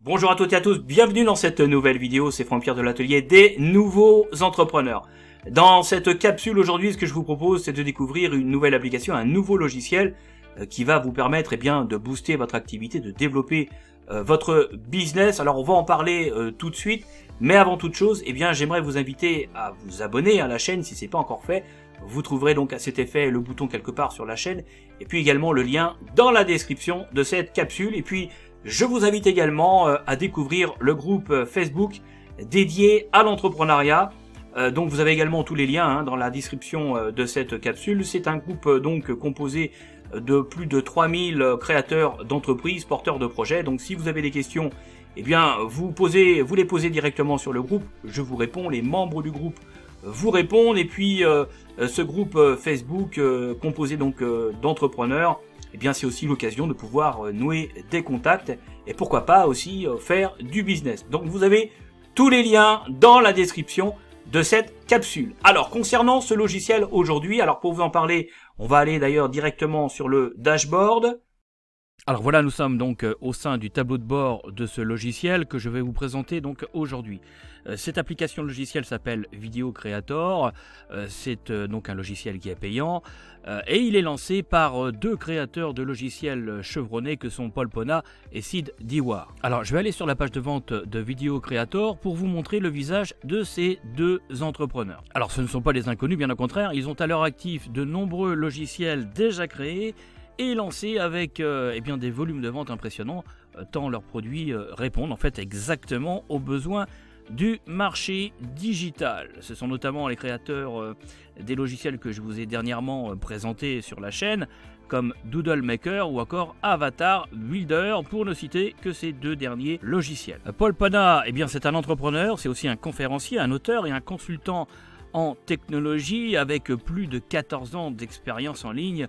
Bonjour à toutes et à tous, bienvenue dans cette nouvelle vidéo, c'est Franck-Pierre de l'atelier des nouveaux entrepreneurs. Dans cette capsule aujourd'hui, ce que je vous propose, c'est de découvrir une nouvelle application, un nouveau logiciel qui va vous permettre de booster votre activité, de développer votre business. Alors on va en parler tout de suite, mais avant toute chose, j'aimerais vous inviter à vous abonner à la chaîne si c'est pas encore fait. Vous trouverez donc à cet effet le bouton quelque part sur la chaîne, et puis également le lien dans la description de cette capsule. Et puis je vous invite également à découvrir le groupe Facebook dédié à l'entrepreneuriat. Donc vous avez également tous les liens dans la description de cette capsule. C'est un groupe donc composé de plus de 3000 créateurs d'entreprises, porteurs de projets. Donc si vous avez des questions, vous les posez directement sur le groupe. Je vous réponds, les membres du groupe vous répondent. Et puis ce groupe Facebook composé donc d'entrepreneurs, c'est aussi l'occasion de pouvoir nouer des contacts et pourquoi pas aussi faire du business. Donc vous avez tous les liens dans la description de cette capsule. Alors concernant ce logiciel aujourd'hui, alors pour vous en parler, on va aller d'ailleurs directement sur le dashboard. Alors voilà, nous sommes donc au sein du tableau de bord de ce logiciel que je vais vous présenter donc aujourd'hui. Cette application logicielle s'appelle Video Creator, c'est donc un logiciel qui est payant et il est lancé par deux créateurs de logiciels chevronnés que sont Paul Pona et Sid Dewar. Alors je vais aller sur la page de vente de Video Creator pour vous montrer le visage de ces deux entrepreneurs. Alors ce ne sont pas des inconnus, bien au contraire, ils ont à leur actif de nombreux logiciels déjà créés et lancés avec des volumes de vente impressionnants, tant leurs produits répondent en fait exactement aux besoins du marché digital. Ce sont notamment les créateurs des logiciels que je vous ai dernièrement présentés sur la chaîne, comme Doodle Maker ou encore Avatar Builder, pour ne citer que ces deux derniers logiciels. Paul Pona, c'est un entrepreneur, c'est aussi un conférencier, un auteur et un consultant en technologie avec plus de 14 ans d'expérience en ligne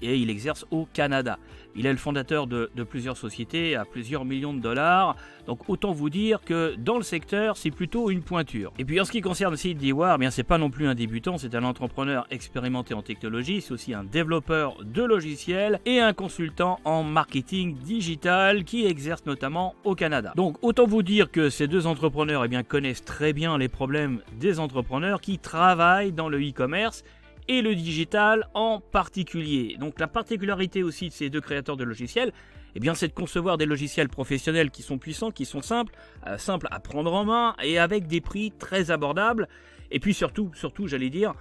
et il exerce au Canada. Il est le fondateur de plusieurs sociétés à plusieurs millions de dollars, donc autant vous dire que dans le secteur c'est plutôt une pointure. Et puis en ce qui concerne Sid Dewar, c'est pas non plus un débutant, c'est un entrepreneur expérimenté en technologie, c'est aussi un développeur de logiciels et un consultant en marketing digital qui exerce notamment au Canada. Donc autant vous dire que ces deux entrepreneurs connaissent très bien les problèmes des entrepreneurs qui travaillent dans le e-commerce et le digital en particulier. Donc la particularité aussi de ces deux créateurs de logiciels, c'est de concevoir des logiciels professionnels qui sont puissants, qui sont simples à prendre en main et avec des prix très abordables. Et puis surtout, j'allais dire,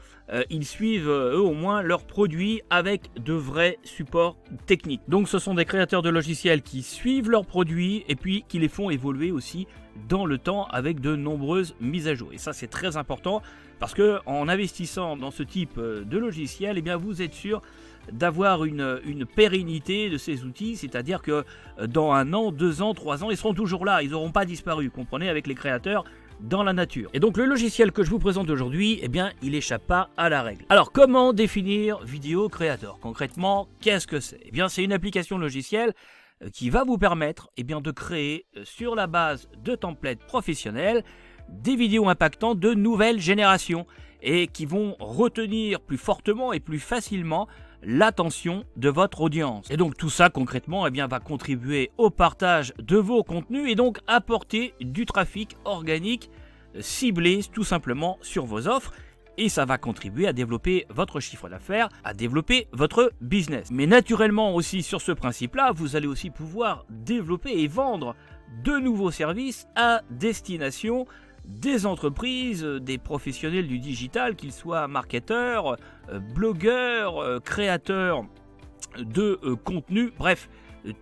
ils suivent eux au moins leurs produits avec de vrais supports techniques. Donc ce sont des créateurs de logiciels qui suivent leurs produits et puis qui les font évoluer aussi dans le temps avec de nombreuses mises à jour. Et ça c'est très important parce que en investissant dans ce type de logiciel, vous êtes sûr d'avoir une pérennité de ces outils, c'est-à-dire que dans 1 an, 2 ans, 3 ans, ils seront toujours là, ils n'auront pas disparu, comprenez, avec les créateurs dans la nature. Et donc le logiciel que je vous présente aujourd'hui, il échappe pas à la règle. Alors comment définir Video Creator? Concrètement, qu'est-ce que c'est? C'est une application logicielle qui va vous permettre de créer sur la base de templates professionnels des vidéos impactantes de nouvelle génération et qui vont retenir plus fortement et plus facilement l'attention de votre audience. Et donc tout ça concrètement va contribuer au partage de vos contenus et donc apporter du trafic organique ciblé tout simplement sur vos offres. Et ça va contribuer à développer votre chiffre d'affaires, à développer votre business. Mais naturellement aussi sur ce principe-là, vous allez aussi pouvoir développer et vendre de nouveaux services à destination des entreprises, des professionnels du digital, qu'ils soient marketeurs, blogueurs, créateurs de contenu, bref,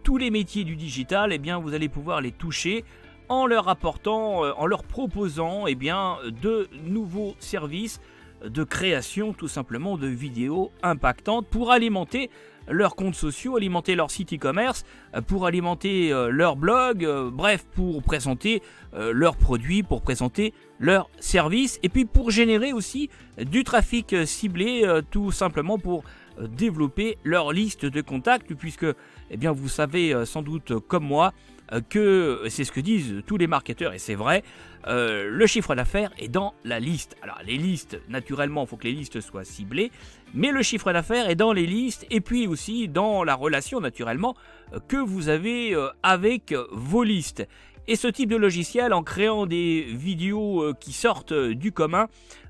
tous les métiers du digital, vous allez pouvoir les toucher en leur apportant, en leur proposant de nouveaux services de création tout simplement de vidéos impactantes pour alimenter leurs comptes sociaux, alimenter leur site e-commerce, pour alimenter leur blog, bref, pour présenter leurs produits, pour présenter leurs services et puis pour générer aussi du trafic ciblé tout simplement pour développer leur liste de contacts puisque vous savez sans doute comme moi que c'est ce que disent tous les marketeurs et c'est vrai, le chiffre d'affaires est dans la liste. Alors les listes, naturellement, il faut que les listes soient ciblées, mais le chiffre d'affaires est dans les listes et puis aussi dans la relation naturellement que vous avez avec vos listes. Et ce type de logiciel, en créant des vidéos qui sortent du commun,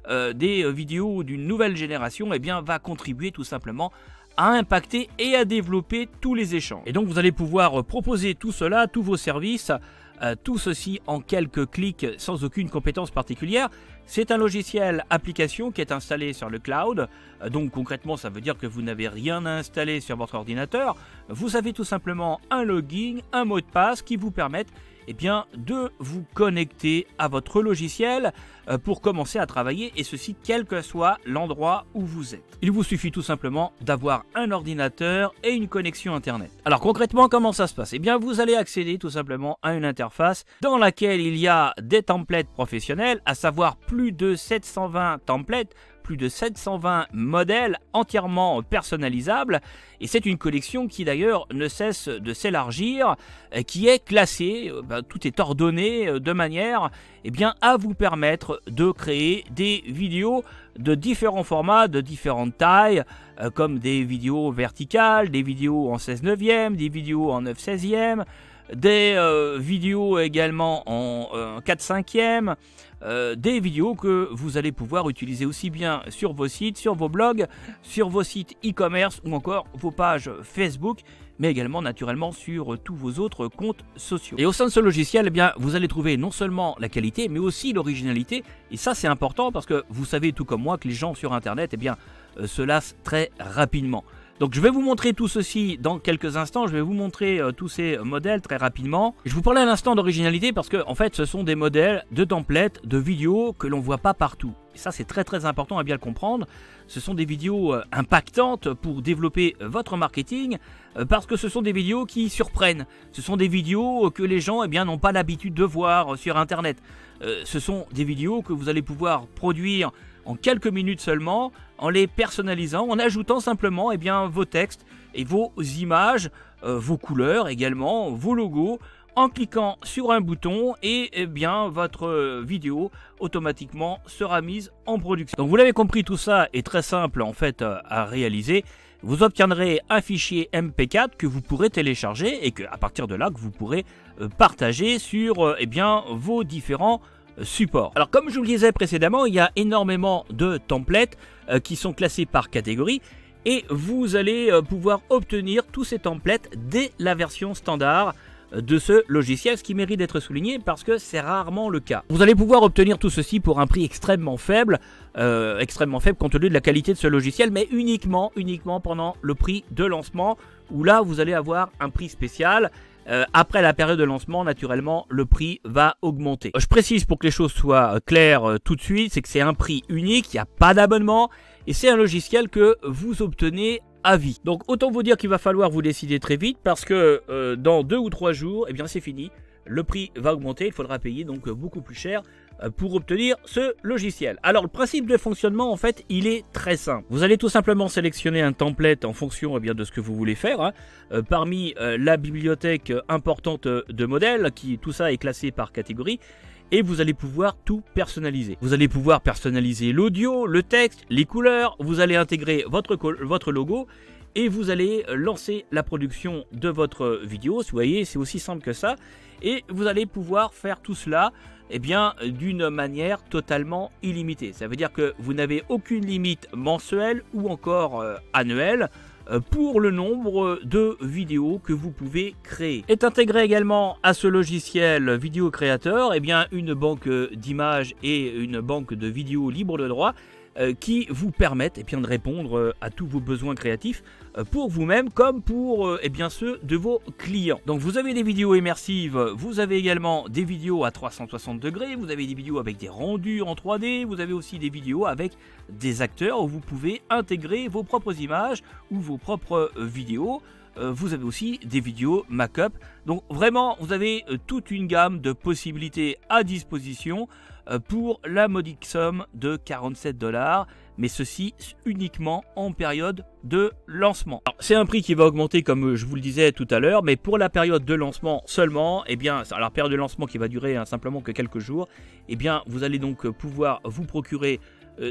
des vidéos d'une nouvelle génération, eh bien, va contribuer tout simplement à impacter et à développer tous les échanges. Et donc vous allez pouvoir proposer tout cela, tous vos services, tout ceci en quelques clics sans aucune compétence particulière. C'est un logiciel application qui est installé sur le cloud. Donc concrètement, ça veut dire que vous n'avez rien à installer sur votre ordinateur. Vous avez tout simplement un login, un mot de passe qui vous permettent de vous connecter à votre logiciel pour commencer à travailler, et ceci quel que soit l'endroit où vous êtes. Il vous suffit tout simplement d'avoir un ordinateur et une connexion internet. Alors concrètement, comment ça se passe? Eh bien, vous allez accéder tout simplement à une interface dans laquelle il y a des templates professionnels, à savoir plus de 720 templates, plus de 720 modèles entièrement personnalisables, et c'est une collection qui d'ailleurs ne cesse de s'élargir, qui est classée, tout est ordonné de manière à vous permettre de créer des vidéos de différents formats, de différentes tailles, comme des vidéos verticales, des vidéos en 16/9, des vidéos en 9/16, des vidéos également en 4/5, des vidéos que vous allez pouvoir utiliser aussi bien sur vos sites, sur vos blogs, sur vos sites e-commerce ou encore vos pages Facebook, mais également naturellement sur tous vos autres comptes sociaux. Et au sein de ce logiciel, vous allez trouver non seulement la qualité, mais aussi l'originalité, et ça c'est important parce que vous savez tout comme moi que les gens sur internet se lassent très rapidement. Donc je vais vous montrer tout ceci dans quelques instants, je vais vous montrer tous ces modèles très rapidement. Je vous parlais à l'instant d'originalité parce que en fait ce sont des modèles de templates, de vidéos que l'on ne voit pas partout. Et ça c'est très important à bien le comprendre. Ce sont des vidéos impactantes pour développer votre marketing parce que ce sont des vidéos qui surprennent. Ce sont des vidéos que les gens n'ont pas l'habitude de voir sur internet. Ce sont des vidéos que vous allez pouvoir produire en quelques minutes seulement, en les personnalisant, en ajoutant simplement vos textes et vos images, vos couleurs également, vos logos, en cliquant sur un bouton et votre vidéo automatiquement sera mise en production. Donc vous l'avez compris, tout ça est très simple en fait à réaliser. Vous obtiendrez un fichier MP4 que vous pourrez télécharger et à partir de là que vous pourrez partager sur vos différents support. Alors comme je vous le disais précédemment, il y a énormément de templates qui sont classés par catégorie et vous allez pouvoir obtenir tous ces templates dès la version standard de ce logiciel, ce qui mérite d'être souligné parce que c'est rarement le cas. Vous allez pouvoir obtenir tout ceci pour un prix extrêmement faible compte tenu de la qualité de ce logiciel, mais uniquement pendant le prix de lancement où là vous allez avoir un prix spécial. Après la période de lancement, naturellement, le prix va augmenter. Je précise pour que les choses soient claires tout de suite, c'est que c'est un prix unique, il n'y a pas d'abonnement, et c'est un logiciel que vous obtenez à vie. Donc autant vous dire qu'il va falloir vous décider très vite, parce que dans 2 ou 3 jours, c'est fini. Le prix va augmenter, il faudra payer donc beaucoup plus cher pour obtenir ce logiciel. Alors le principe de fonctionnement en fait il est très simple. Vous allez tout simplement sélectionner un template en fonction de ce que vous voulez faire parmi la bibliothèque importante de modèles, tout ça est classé par catégorie. Et vous allez pouvoir tout personnaliser. Vous allez pouvoir personnaliser l'audio, le texte, les couleurs, vous allez intégrer votre logo et vous allez lancer la production de votre vidéo. Vous voyez, c'est aussi simple que ça. Et vous allez pouvoir faire tout cela d'une manière totalement illimitée. Ça veut dire que vous n'avez aucune limite mensuelle ou encore annuelle pour le nombre de vidéos que vous pouvez créer. Est intégré également à ce logiciel vidéo créateur une banque d'images et une banque de vidéos libres de droit qui vous permettent de répondre à tous vos besoins créatifs pour vous-même comme pour ceux de vos clients. Donc vous avez des vidéos immersives, vous avez également des vidéos à 360 degrés, vous avez des vidéos avec des rendus en 3D, vous avez aussi des vidéos avec des acteurs où vous pouvez intégrer vos propres images ou vos propres vidéos. Vous avez aussi des vidéos mock-up. Donc vraiment, vous avez toute une gamme de possibilités à disposition pour la modique somme de 47 $, mais ceci uniquement en période de lancement. C'est un prix qui va augmenter comme je vous le disais tout à l'heure, mais pour la période de lancement seulement, alors période de lancement qui va durer simplement que quelques jours, vous allez donc pouvoir vous procurer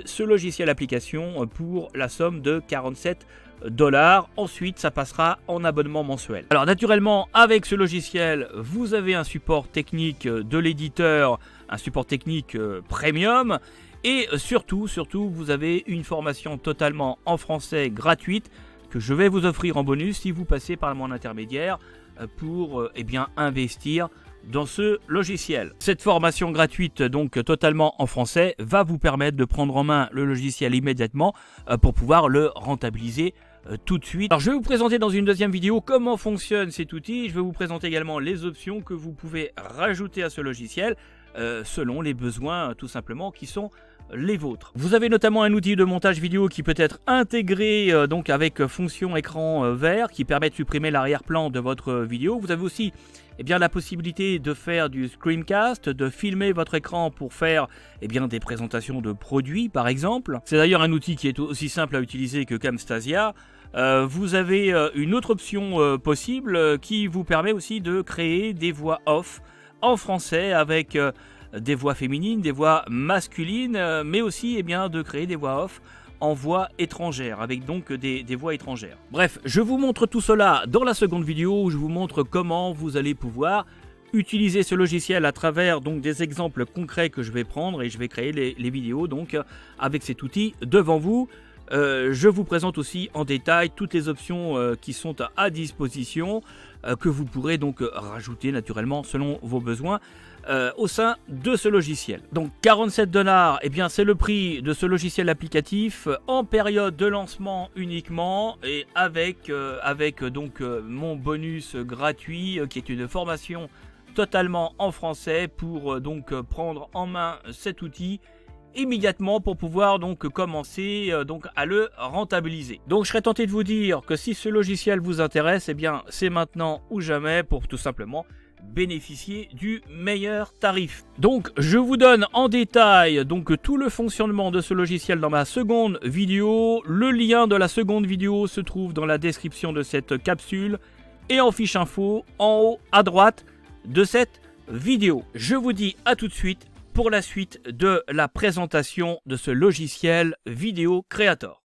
ce logiciel application pour la somme de 47 $. Ensuite, ça passera en abonnement mensuel. Alors naturellement, avec ce logiciel, vous avez un support technique de l'éditeur, un support technique premium. Et surtout, vous avez une formation totalement en français gratuite que je vais vous offrir en bonus si vous passez par mon intermédiaire pour investir dans ce logiciel. Cette formation gratuite, donc totalement en français, va vous permettre de prendre en main le logiciel immédiatement pour pouvoir le rentabiliser tout de suite. Alors je vais vous présenter dans une deuxième vidéo comment fonctionne cet outil. Je vais vous présenter également les options que vous pouvez rajouter à ce logiciel selon les besoins tout simplement qui sont les vôtres. Vous avez notamment un outil de montage vidéo qui peut être intégré donc avec fonction écran vert qui permet de supprimer l'arrière-plan de votre vidéo. Vous avez aussi la possibilité de faire du screencast, de filmer votre écran pour faire des présentations de produits par exemple. C'est d'ailleurs un outil qui est aussi simple à utiliser que Camtasia. Vous avez une autre option possible qui vous permet aussi de créer des voix off en français avec des voix féminines, des voix masculines, mais aussi de créer des voix off en voix étrangère, avec donc des voix étrangères. Bref, je vous montre tout cela dans la seconde vidéo où je vous montre comment vous allez pouvoir utiliser ce logiciel à travers donc des exemples concrets que je vais prendre et je vais créer les vidéos donc avec cet outil devant vous. Je vous présente aussi en détail toutes les options qui sont à disposition que vous pourrez donc rajouter naturellement selon vos besoins au sein de ce logiciel. Donc 47 $, c'est le prix de ce logiciel applicatif en période de lancement uniquement et avec mon bonus gratuit qui est une formation totalement en français pour donc prendre en main cet outil immédiatement pour pouvoir donc commencer à le rentabiliser. Donc je serais tenté de vous dire que si ce logiciel vous intéresse, c'est maintenant ou jamais pour tout simplement bénéficier du meilleur tarif. Donc je vous donne en détail donc tout le fonctionnement de ce logiciel dans ma seconde vidéo. Le lien de la seconde vidéo se trouve dans la description de cette capsule et en fiche info en haut à droite de cette vidéo. Je vous dis à tout de suite pour la suite de la présentation de ce logiciel Vidéo Creator.